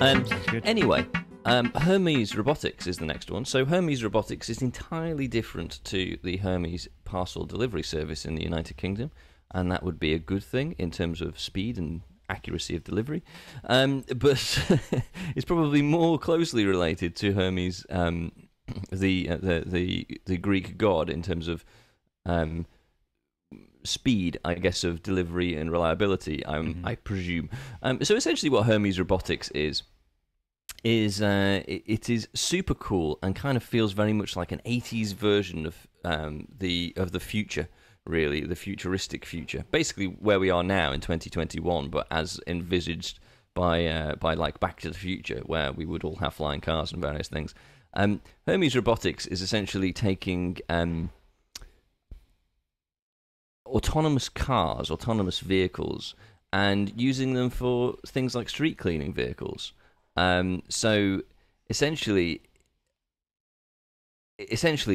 Sounds good. Anyway, Hermes Robotics is the next one. So Hermes Robotics is entirely different to the Hermes parcel delivery service in the United Kingdom, and that would be a good thing in terms of speed and accuracy of delivery. But it's probably more closely related to Hermes, the Greek god, in terms of speed, I guess, of delivery and reliability. I presume. So essentially, what Hermes Robotics is it is super cool and kind of feels very much like an 80s version of the future. Really, the futuristic future, basically where we are now in 2021, but as envisaged by like Back to the Future, where we would all have flying cars and various things. Hermes Robotics is essentially taking autonomous cars, autonomous vehicles, and using them for things like street cleaning vehicles. So essentially,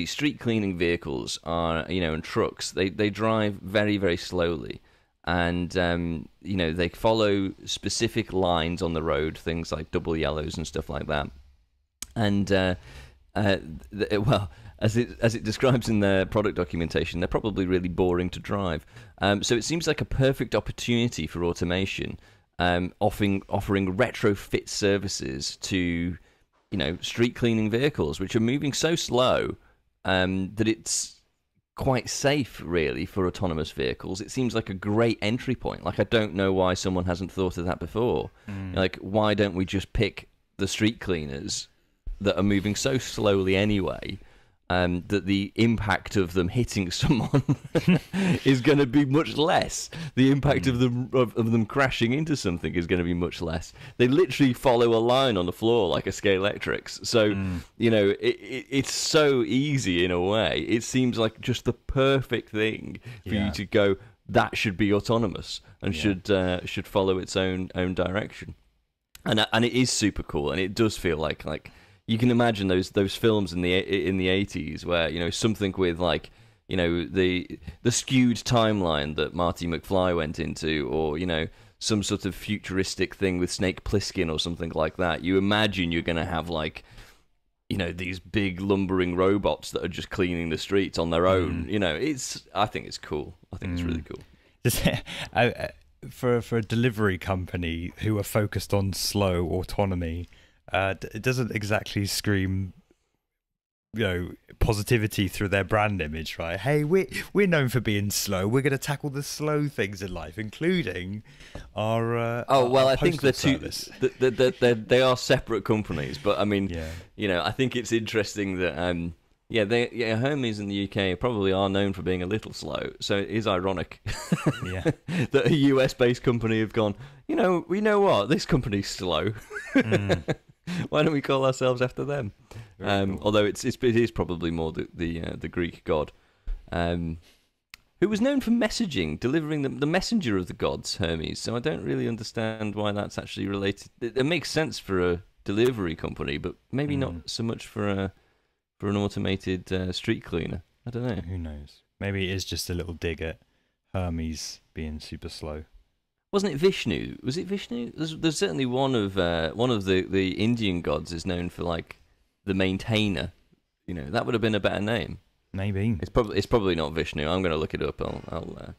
street cleaning vehicles are, and trucks, they drive very, very slowly, and they follow specific lines on the road, things like double yellows and stuff like that. And well, as it describes in their product documentation, they're probably really boring to drive. So it seems like a perfect opportunity for automation, offering retrofit services to street cleaning vehicles, which are moving so slow that it's quite safe, really, for autonomous vehicles. It seems like a great entry point. Like, I don't know why someone hasn't thought of that before. Like, why don't we just pick the street cleaners that are moving so slowly anyway, that the impact of them hitting someone is going to be much less. The impact of them crashing into something is going to be much less. They literally follow a line on the floor like a Scalextrics. So, it's so easy in a way. It seems like just the perfect thing for you to go, that should be autonomous and should follow its own direction. And it is super cool, and it does feel like you can imagine those films in the 80s where something with the skewed timeline that Marty McFly went into, or some sort of futuristic thing with Snake Plissken or something like that. You imagine you're going to have these big lumbering robots that are just cleaning the streets on their own. I think it's cool. I think it's really cool. For a delivery company who are focused on slow autonomy, it doesn't exactly scream, positivity through their brand image, right? Hey, we're known for being slow. We're going to tackle the slow things in life, including our I think the two they are separate companies, but I mean, I think it's interesting that Hermes in the UK probably are known for being a little slow, so it is ironic that a US-based company have gone, we know what, this company's slow. Why don't we call ourselves after them? Cool. Although it is probably more the Greek god, who was known for messaging, delivering the messenger of the gods, Hermes. So I don't really understand why that's actually related. It makes sense for a delivery company, but maybe not so much for an automated street cleaner. I don't know. Who knows? Maybe it is just a little dig at Hermes being super slow. Wasn't it Vishnu? Was it Vishnu? There's certainly one of the Indian gods is known for the maintainer. That would have been a better name. Maybe it's probably not Vishnu. I'm going to look it up. I'll